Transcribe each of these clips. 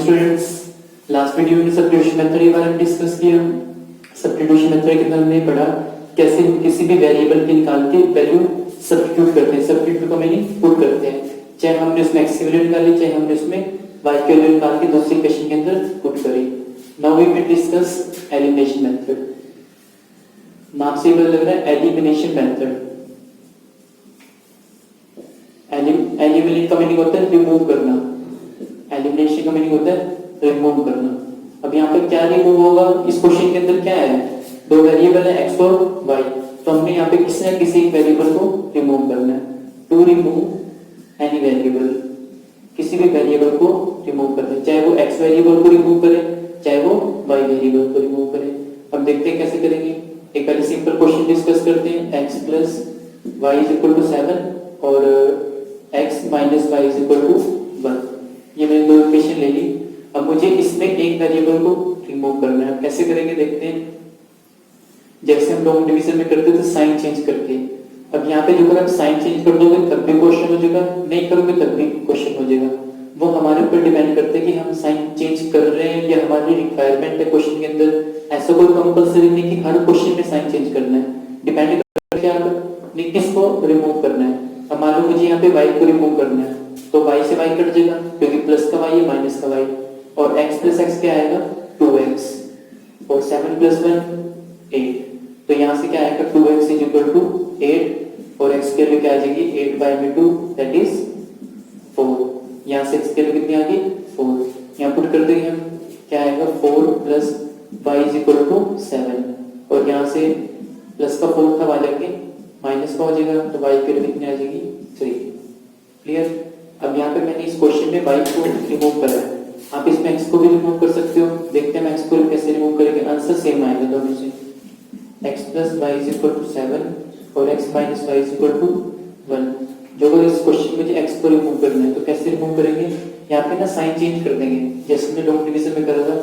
Students, last video में substitution method के बारे में डिस्कस किया। सब्स्टिट्यूशन मेथड के अंदर हमने पढ़ा कैसे हम किसी भी वेरिएबल की निकाल के वैल्यू सब्स्टिट्यूट करते हैं। सब्स्टिट्यूट को मीनिंग पुट करते हैं, चाहे हमने उसमें x की वैल्यू निकाली, चाहे हमने उसमें y की वैल्यू निकाल के दूसरी इक्वेशन के अंदर पुट करी। Now we will discuss elimination method. नाम से पता लग रहा है एलिमिनेशन मेथड। एलिमिनेट का मीनिंग होता है रिमूव करना, एलिमिनेशन का मीनिंग होता है रिमूव करना। अब यहाँ पे क्या रिमूव होगा, इस क्वेश्चन के अंदर क्या है, दो वेरिएबल है x और y, तो हमने यहाँ पे किसी न किसी वेरिएबल को रिमूव करना है। टू रिमूव एनी वेरिएबल, किसी भी वेरिएबल को रिमूव करना है, चाहे वो x वेरिएबल को रिमूव करे, चाहे वो y वेरिएबल को रिमूव करे। अब देखते हैं कैसे करेंगे। एक पहले सिंपल क्वेश्चन डिस्कस करते हैं। x plus y is equal to 7 और x minus y is equal to 1, ये मैंने दो इक्वेशन ले ली। अब मुझे इसमें एक वेरिएबल को रिमूव करना है। कैसे करेंगे देखते हैं। जैसे हम लॉन्ग डिवीजन में करते थे साइन चेंज करके, अब यहाँ पे जो अगर आप साइन चेंज कर दोगे तब भी क्वेश्चन हो जाएगा, नहीं करोगे तब भी क्वेश्चन हो जाएगा। वो हमारे ऊपर डिपेंड करता है कि हम साइन चेंज कर रहे हैं या हमारी रिक्वायरमेंट है क्वेश्चन के अंदर। ऐसा कोई कंपल्सरी नहीं कि हर क्वेश्चन में साइन चेंज करना है, डिपेंड करता है आप किसको रिमूव करना है। अब मान लो मुझे यहाँ पे y को रिमूव करना है, तो y से y कट जाएगा क्योंकि प्लस का y है माइनस का y, और x प्लस x क्या आएगा 2x, और 7 प्लस 1 8, तो यहाँ से क्या आएगा 2x इज इक्वल टू 8 और x के लिए क्या आ जाएगी 8 बाय में 2 दैट इज 4। यहाँ से x के लिए कितनी आ गई 4, यहाँ पुट कर देंगे हम, क्या आएगा 4 plus y is equal to 7, और यहाँ से प्लस का 4 था आ जाके माइनस का हो जाएगा, तो y के लिए कितनी आ जाएगी 3। क्लियर। अब यहाँ पे मैंने इस क्वेश्चन में y को रिमूव करा है, आप इसमें x को भी रिमूव कर सकते हो। देखते हैं हम x को कैसे रिमूव करेंगे, आंसर सेम आएगा दोनों से। x plus y is equal to 7 और x minus y is equal to 1। जो अगर इस क्वेश्चन में मुझे x को रिमूव करना है तो कैसे रिमूव करेंगे, यहाँ पे ना साइन चेंज कर देंगे, जैसे हमने लॉन्ग डिवीजन में करा था।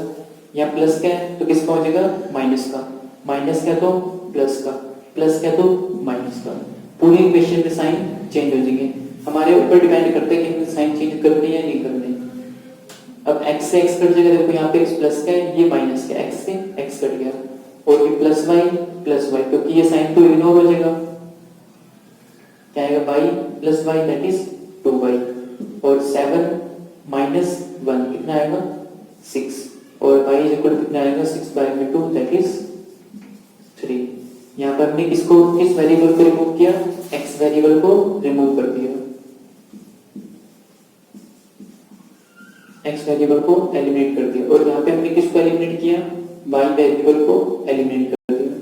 यहाँ प्लस क्या है तो किसका हो जाएगा माइनस का, माइनस क्या तो प्लस का, प्लस क्या तो माइनस का। पूरी इक्वेशन में साइन चेंज हो जाएंगे, हमारे ऊपर डिपेंड करते हैं कि हमें साइन चेंज करनी है या नहीं करनी। अब x से x कट जाएगा, देखो यहाँ पे x प्लस का है, ये माइनस का, x से x कट गया, और ये प्लस y क्योंकि ये साइन तो इग्नोर हो जाएगा, क्या आएगा y plus y that is 2y, और 7 माइनस 1 कितना आएगा 6, और y इज इक्वल कितना आएगा 6 बाय में 2 दैट इज 3। यहाँ पर हमने किसको किस वेरिएबल को रिमूव किया, x वेरिएबल को रिमूव कर दिया, x वेरिएबल को एलिमिनेट कर दिया, और यहाँ पे हमने किसको एलिमिनेट किया y वेरिएबल को एलिमिनेट कर दिया।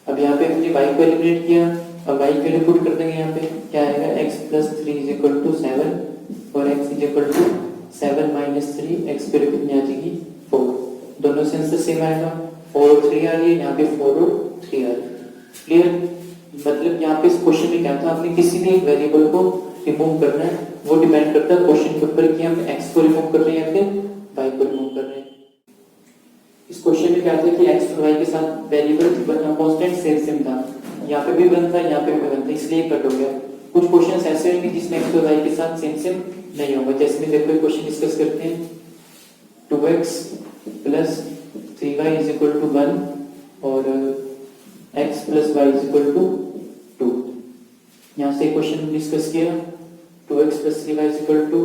अब यहाँ पे हमने y को एलिमिनेट किया, अब y के लिए पुट कर देंगे, यहाँ पे क्या आएगा x plus 3 is equal to 7 और x is equal to 7 minus 3, x के लिए कितनी आ जाएगी 4, दोनों से आंसर सेम आएगा। 4 और 3 आ रही है, यहाँ पे 4 और 3 आ रही है। क्लियर। मतलब यहाँ पे इस क्वेश्चन में क्या था, आपने किसी भी एक वेरिएबल को रिमूव करना है, वो डिपेंड करता है क्वेश्चन के ऊपर कि हम x को रिमूव कर रहे हैं या फिर y को रिमूव कर रहे हैं। इस क्वेश्चन में क्या था कि x और y के साथ वेरिएबल कांस्टेंट सेम था, यहाँ पे भी 1 था, यहाँ पे भी 1 था, इसलिए कट हो गया। कुछ क्वेश्चंस ऐसे होंगे जिसमें x और y के साथ सेम नहीं होगा, जैसे में देखो क्वेश्चन डिस्कस करते हैं। 2x plus 3y is equal to 1 और x plus y is equal to 2। यहाँ से क्वेश्चन डिस्कस किया, 2x plus 3y is equal to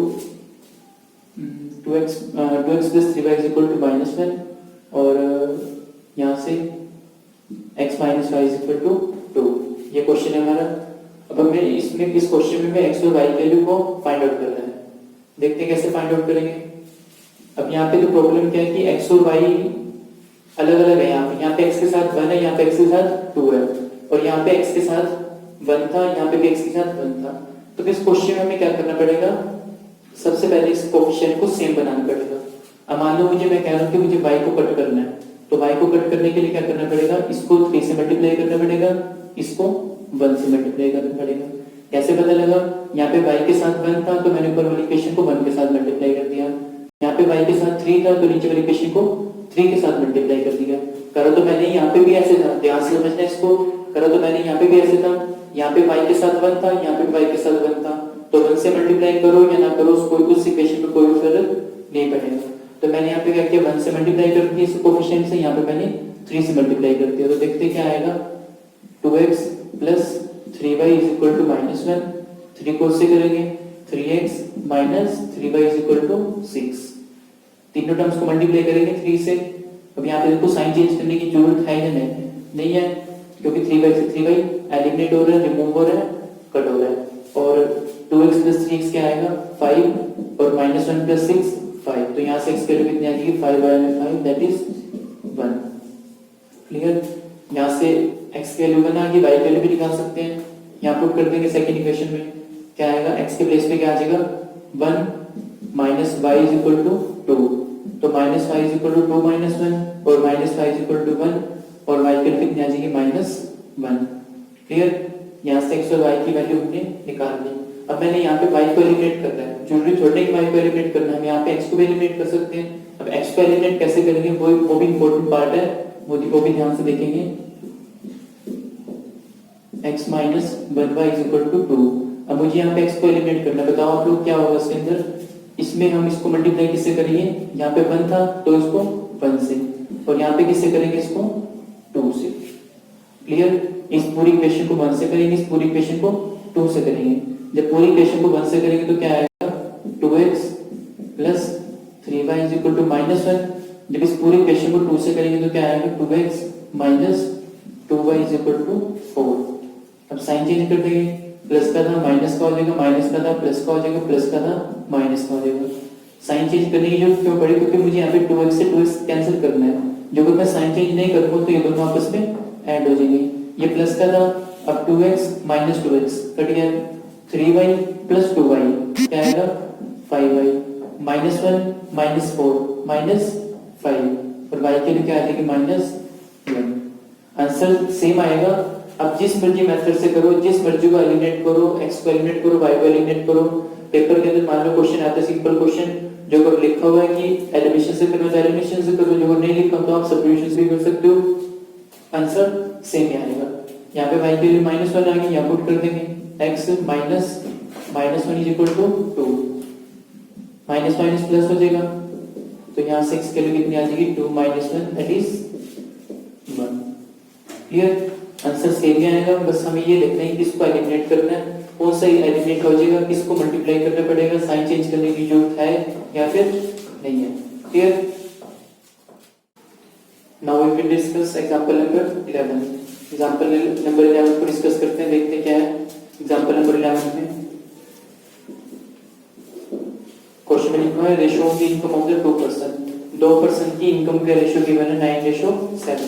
2x plus 3y is equal to -1, और यहाँ से x minus y is equal to 2। ये question है हमारा। अब हमें इसमें इस क्वेश्चन में x और y वैल्यू को फाइंड आउट करना है। देखते हैं कैसे फाइंड आउट करेंगे। अब यहाँ पे तो प्रॉब्लम क्या है कि x और y अलग अलग है, यहाँ पे x के साथ 1 है, यहाँ पे x के साथ 2 है, और यहाँ पे x के साथ 1 था, यहाँ पे भी x के साथ 1 था। तो इस क्वेश्चन में हमें क्या करना पड़ेगा, सबसे पहले इस कोएफिशिएंट को सेम बनाना पड़ेगा। अब मान लो मुझे मैं कह रहा हूँ कि मुझे y को कट करना है, तो y को कट करने के लिए क्या करना पड़ेगा, इसको 3 से मल्टीप्लाई करना पड़ेगा, इसको 1 से मल्टीप्लाई करना पड़ेगा। कैसे पता लगा, यहाँ पे y के साथ 1 था तो मैंने ऊपर वाली इक्वेशन को 1 के साथ मल्टीप्लाई कर दिया, यहाँ पे y के साथ 3 था तो नीचे वाली इक्वेशन को 3 के साथ मल्टीप्लाई कर दिया। करा तो मैंने यहाँ पे भी ऐसे था, ध्यान से समझना इसको, करा तो मैंने यहाँ पे भी ऐसे था, यहाँ पे y के साथ 1 था, यहाँ पे y के साथ 1 था, तो तो 1 से मल्टीप्लाई करो या ना करो उस इक्वेशन में कोई फर्क नहीं पड़ेगा। तो मैंने यहाँ पे क्या किया, 1 से मल्टीप्लाई कर दिया इस कोफिशिएंट से, यहाँ पे मैंने 3 से मल्टीप्लाई कर दिया। तो देखते क्या आएगा, 2x plus 3y is equal to -1, 3 को उससे करेंगे 3x minus 3y is equal to 6। तीनों टर्म्स को मल्टीप्लाई करेंगे 3 से। अब यहाँ पे देखो साइन चेंज करने की जरूरत है या नहीं है, क्योंकि 3y से 3y एलिमिनेट हो रहा है, रिमूव हो रहा है, कट हो रहा है। और 2x प्लस 3x क्या आएगा 5 और -1 प्लस 6 5। तो यहाँ से x की वैल्यू कितनी आ जाएगी 5/5 दैट इज 1। क्लियर। यहाँ से x की वैल्यू 1 आ गई, y की वैल्यू भी निकाल सकते हैं। यहाँ पुट कर देंगे सेकंड इक्वेशन में, क्या आएगा x के प्लेस पे क्या आ जाएगा 1 minus y is equal to 2। तो minus y is equal to 2 minus 1 और minus y is equal to 1 और y की वैल्यू कितनी आ जाएगी -1। क्लियर। यहाँ से x और y की वैल्यू हमने निकाल ली। अब मैंने यहाँ पे y को एलिमिनेट करना है, जरूरी थोड़ी है y को एलिमिनेट करना है, हम यहाँ पे x को भी एलिमिनेट कर सकते हैं। अब x को एलिमिनेट कैसे करेंगे वो भी इंपॉर्टेंट पार्ट है, वो भी ध्यान से देखेंगे। x minus 1y is equal to 2। अब मुझे यहाँ पे x को एलिमिनेट करना है, बताओ आप लोग क्या होगा इसके अंदर। इसमें हम इसको मल्टीप्लाई किससे करेंगे, यहाँ पे 1 था तो इसको 1 से, और यहाँ पे किससे करेंगे इसको 2 से। क्लियर। इस पूरी इक्वेशन को 1 से करेंगे, इस पूरी इक्वेशन को 2 से करेंगे। जब पूरी इक्वेशन को 1 से करेंगे तो क्या आएगा 2x plus 3y is equal to -1। जब इस पूरी इक्वेशन को 2 से करेंगे तो क्या आएगा 2x minus 2y is equal to 4। अब साइन चेंज कर देंगे, प्लस का था माइनस का हो जाएगा, माइनस का था प्लस का हो जाएगा, प्लस का था माइनस का हो जाएगा। साइन चेंज करने की जरूरत क्यों पड़ी, क्योंकि मुझे यहाँ पे 2x से 2x कैंसिल करना है। जो अगर मैं साइन चेंज नहीं करूंगा तो ये दोनों आपस में ऐड हो जाएंगे। ये प्लस का था, अब 2x माइनस 2x कट गया, 3y प्लस 2y क्या आएगा 5y, -1 -4 -5 और y के लिए क्या आ जाएगी -1। आंसर सेम आएगा। अब जिस मर्जी मेथड से करो, जिस मर्जी को एलिमिनेट करो, x को एलिमिनेट करो, y को एलिमिनेट करो। पेपर के अंदर मान लो क्वेश्चन आता है सिंपल क्वेश्चन, जो अगर लिखा हुआ है कि एलिमिनेशन से करो तो एलिमिनेशन से करो, जो नहीं लिखा तो आप सब्स्टिट्यूशन से भी कर सकते हो, आंसर सेम ही आएगा। यहाँ पे y के लिए -1 आ गई, यहाँ पुट कर देंगे x minus -1 is equal to 2, minus minus plus हो जाएगा, तो यहाँ से x के लिए कितनी आ जाएगी 2 - 1 that is 1। Clear. Answer same ही आएगा, बस हमें ये देखना है किसको एलिमिनेट करना है, कौन सा एलिमिनेट हो जाएगा, किसको मल्टीप्लाई करना पड़ेगा, साइन चेंज करने की जरूरत है या फिर नहीं है। Clear. Now we will discuss example number 11। Example number 11 को डिस्कस करते हैं, देखते हैं क्या है एग्जांपल नंबर 11 में। क्वेश्चन में लिखा है ratio of the income of the 2% की इनकम का रेशियो गिवन है 9:7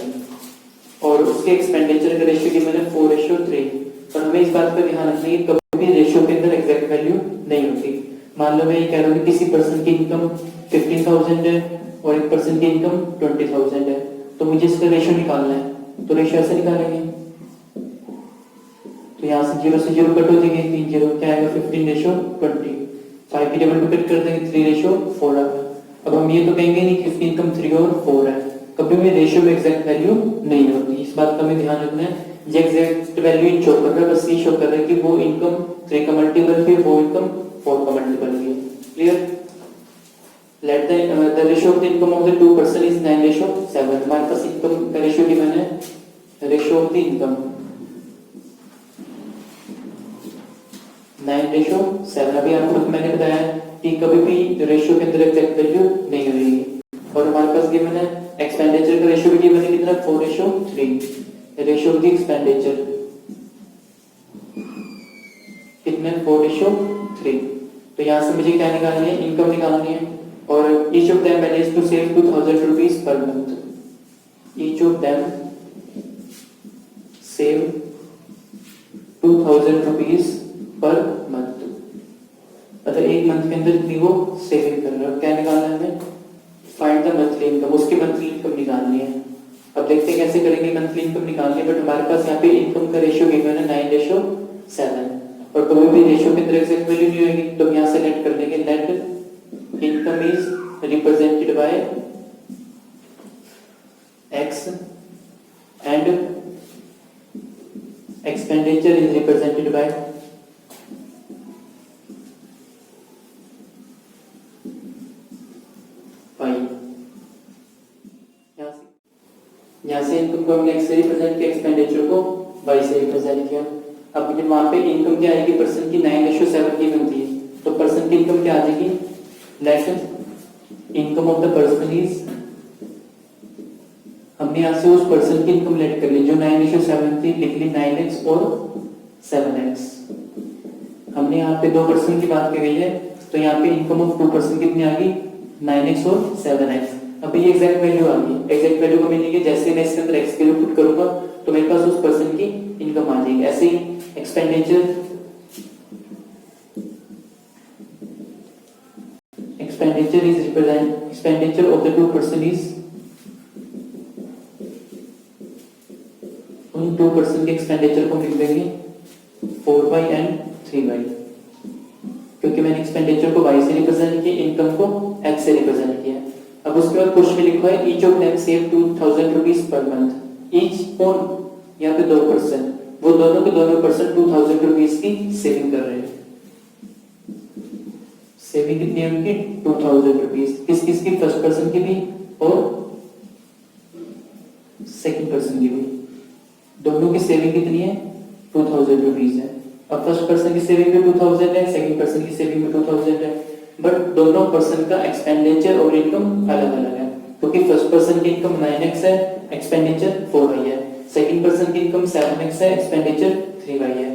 और उसके एक्सपेंडिचर का रेशियो गिवन है 4:3। पर हमें इस बात पर ध्यान रखना है कि कभी भी रेशियो के अंदर एग्जैक्ट वैल्यू नहीं होती। मान लो मैं ये कह रहा हूँ कि किसी पर्सन की इनकम 15,000 है और एक पर्सन की इनकम 20,000 है, तो मुझे इसका रेशियो निकालना है, तो रेशियो ऐसे निकालेंगे। तो यहाँ से 0 से 0 कट हो जाएंगे, 3 0 क्या आएगा 15:20, 5 की डबल कट कर देंगे 3:4 आ गया। अब हम ये तो कहेंगे नहीं कि उसकी इनकम 3 और 4 है, कभी भी रेशियो में एग्जैक्ट वैल्यू नहीं होती। इस बात का हमें ध्यान रखना है, जो एग्जैक्ट वैल्यू शो कर रहा है बस ये शो कर रहा है कि वो इनकम 3 का मल्टीपल है, वो इनकम 4 का मल्टीपल है। Clear. Let the ratio of the income of the 2% is 9:7। हमारे पास इनकम का रेशियो गिवन है, रेशियो ऑफ द इनकम 9:7। अभी आपको मैंने बताया कि कभी भी रेशियो के अंदर एग्जैक्ट वैल्यू नहीं होगी। और हमारे पास गिवन है एक्सपेंडिचर का रेशियो भी गिवन है कितना 4:3। रेशियो ऑफ द एक्सपेंडिचर कितने 4:3। तो यहाँ से मुझे क्या निकालनी है, इनकम निकालनी है। और each of them manage to save 2,000 rupees per month. Each of them save 2,000 rupees per month, मतलब एक मंथ के अंदर कितनी वो सेविंग कर रहा है। क्या निकालना है हमें, फाइंड द मंथली इनकम, उसकी मंथली इनकम निकालनी है। अब देखते हैं कैसे करेंगे मंथली इनकम निकालनी है, बट हमारे पास यहाँ पे इनकम का रेशियो गिवन है 9:7 और कभी भी रेशियो के अंदर एग्जैक्ट वैल्यू नहीं होगी, तो यहाँ से नेट कर देंगे। Net income is represented by x and expenditure is represented by यहाँ से इनकम को हमने एक्स से रिप्रेजेंट किया, एक्सपेंडिचर को वाई से रिप्रेजेंट किया। अब जब वहाँ पे इनकम क्या आएगी, पर्सन की 9:7 की बनती है, तो पर्सन की इनकम क्या आ जाएगी, let income of the person is, हमने यहाँ से उस पर्सन की इनकम लेट कर ली जो 9:7 थी, लिख ली 9x और 7x। हमने यहाँ पे 2 पर्सन की बात की गई है, तो यहाँ पे इनकम ऑफ 2 पर्सन कितनी आ गई, 9x और 7x। अब ये एग्जैक्ट वैल्यू आ गई, एग्जैक्ट वैल्यू का मीनिंग है जैसे मैं इसके अंदर x की वैल्यू पुट करूंगा तो मेरे पास उस पर्सन की इनकम आ जाएगी। ऐसे ही expenditure is represent expenditure of the 2 person is, उन 2 पर्सन के एक्सपेंडिचर को लिख देंगे 4y एंड 3y, क्योंकि मैंने एक्सपेंडिचर को y से रिप्रेजेंट किया, इनकम को x से रिप्रेजेंट किया। अब उसके बाद क्वेश्चन में लिखा है each of them save 2000 rupees per month. Each कौन, यहाँ पे 2 पर्सन, वो दोनों के दोनों पर्सन 2000 रुपीज की सेविंग कर रहे हैं। सेविंग कितनी है उनकी, 2000 रुपीज। किस किस की, फर्स्ट पर्सन की भी और सेकंड पर्सन की भी, दोनों की सेविंग कितनी है, 2000 रुपीज है। अब फर्स्ट पर्सन की सेविंग भी 2000 है, सेकंड पर्सन की सेविंग भी 2000 है, बट दोनों पर्सन का एक्सपेंडिचर और इनकम अलग अलग है, क्योंकि फर्स्ट पर्सन की इनकम 9x है, एक्सपेंडिचर 4y है, सेकंड पर्सन की इनकम 7x है, एक्सपेंडिचर 3y है।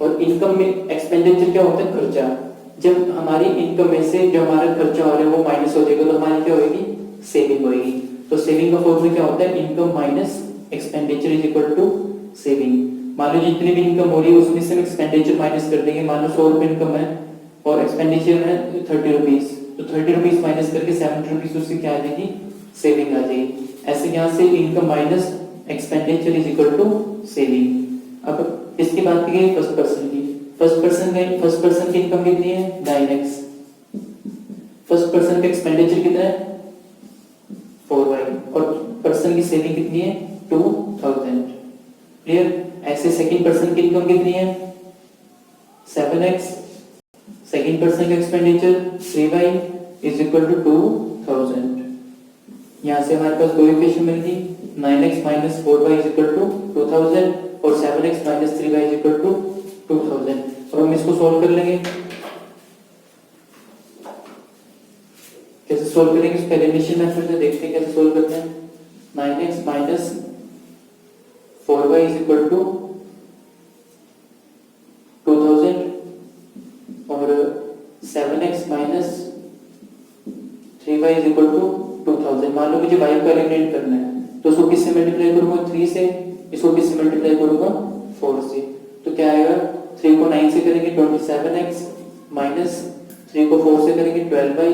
और इनकम में एक्सपेंडिचर क्या होता है, खर्चा। जब हमारी इनकम में से जो हमारा खर्चा हो रहा है वो माइनस हो जाएगा तो हमारी क्या होगी, सेविंग होगी। तो सेविंग का फॉर्मूला क्या होता है, income minus expenditure is equal to saving. मान लो जितनी भी इनकम हो रही है उसमें से एक्सपेंडिचर माइनस कर देंगे। मान लो 100 रुपए इनकम है और एक्सपेंडिचर है 30 रुपीज, तो 30 रुपीज माइनस करके 70 रुपीज उससे क्या आ जाएगी, सेविंग आ जाएगी। ऐसे यहाँ से income minus expenditure is equal to saving. अब इसकी बात की गई फर्स्ट पर्सन की, फर्स्ट पर्सन की इनकम कितनी है, 9x। फर्स्ट पर्सन का एक्सपेंडिचर कितना है, 4y, और पर्सन की सेविंग कितनी है, 2000। क्लियर। ऐसे सेकंड पर्सन की इनकम कितनी है, 7x, सेकंड पर्सन का expenditure 3y is equal to 2000। यहाँ से हमारे पास दो इक्वेशन मिल गई, 9x minus 4y is equal to 2000 और 7x minus 3y is equal to 2000। और हम इसको सॉल्व कर लेंगे। कैसे सॉल्व करेंगे, इसका एलिमिनेशन मेथड से देखते हैं कैसे सॉल्व करते हैं। 9x minus 4y is equal to 2000 और 7x minus 3y is equal to 2000। मान लो मुझे y को एलिमिनेट करना है तो इसको किससे मल्टीप्लाई करूंगा, 3 से, इसको किससे मल्टीप्लाई करूंगा, 4 से। तो क्या आएगा, 3 को 9 से करेंगे 27x माइनस 3 को 4 से करेंगे 12y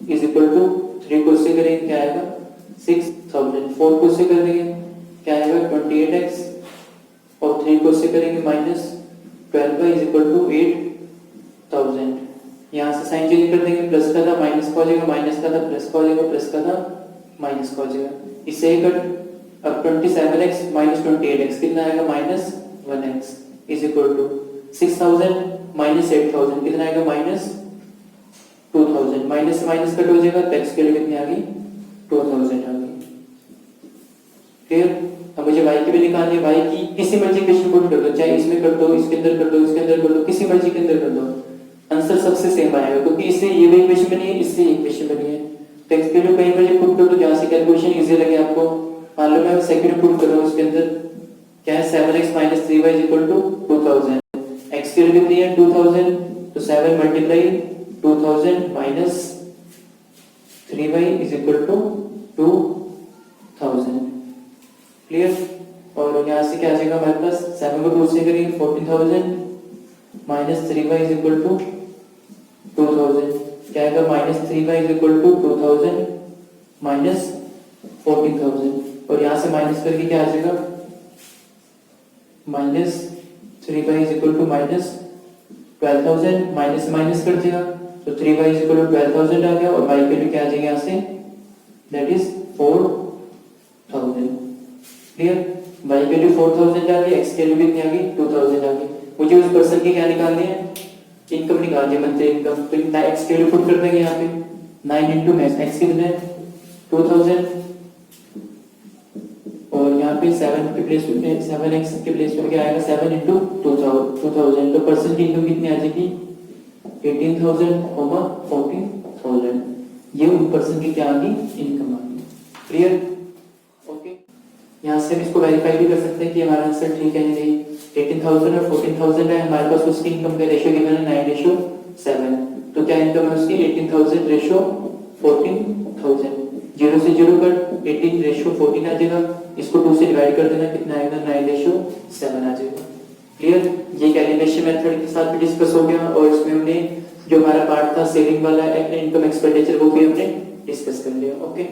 इज इक्वल टू 3 को इससे करेंगे क्या आएगा 6000, 4 को इससे करेंगे क्या आएगा 28x और 3 को इससे करेंगे minus 12y is equal to 8000। यहाँ से साइन चेंज कर देंगे, प्लस का था माइनस का हो जाएगा, माइनस का था प्लस का हो जाएगा, प्लस का था माइनस का हो जाएगा। इससे कट, अब 27x माइनस 28x कितना आएगा, minus 1x is equal to 6000 minus 8000 कितना आएगा, माइनस 2000। माइनस से माइनस कट हो जाएगा तो x के लिए कितनी आ गई, 2000 आ गई। क्लियर। अब मुझे y की भी निकालनी है, y की किसी मर्जी इक्वेशन पुट कर दो, चाहे इसमें कर दो, इसके अंदर कर दो, इसके अंदर कर दो, किसी मर्जी के अंदर कर दो, आंसर सबसे सेम आएगा, क्योंकि इससे ये भी इक्वेशन बनी है, इससे इक्वेशन बनी है। तो x के लिए कहीं मर्जी पुट कर दो जहां से कैलकुलेशन इजी लगे आपको। मान लो मैं सेकंड पुट कर रहा हूं, इसके अंदर क्या है 7x minus 3y is equal to 2000। x की वैल्यू कितनी है 2000, तो 7 multiply 2000 minus 3y is equal to 2000। Clear. और यहाँ से क्या आ जाएगा हमारे पास, 7 को 2 से करेंगे 14000 minus 3y is equal to 2000, क्या आएगा minus 3y is equal to 2000 minus 14000। और यहाँ से माइनस करके क्या आ जाएगा, minus 3y is equal to minus 12000, minus minus कर देगा तो 3y इज इक्वल टू 12000 आ गया, और y के लिए क्या आ जाएगा यहाँ से, दैट इज 4000। क्लियर। y के लिए 4000 आ गई, x के लिए कितनी आ गई 2000 आ गई। मुझे उस पर्सन की क्या निकालनी है, इनकम निकालनी है, मंथली इनकम। तो x के लिए पुट कर देंगे यहाँ पे 9 इंटू x कितने 2000 और यहाँ पे 7 के प्लेस में 7x के प्लेस में क्या आएगा 7 इंटू 2000 तो पर्सन की इनकम कितनी आ जाएगी 18,000 ओवर 14,000 ये उन पर्सन की क्या आ गई इनकम आ गई क्लियर ओके यहाँ से हम इसको वेरीफाई भी कर सकते हैं कि हमारा आंसर ठीक है नहीं 18,000 और 14,000 है हमारे पास उसकी इनकम का रेशियो गिवन है 9:7 तो क्या इनकम है उसकी 18,000 रेशियो 14,000 जीरो से जीरो कर 18:14 आ जाएगा इसको 2 से डिवाइड कर देना कितना आएगा 9:7 आ जाएगा क्लियर ये कैलिब्रेशन मेथड के साथ भी डिस्कस हो गया और इसमें हमने जो हमारा पार्ट था सेविंग वाला इनकम एक्सपेंडिचर वो भी हमने डिस्कस कर लिया ओके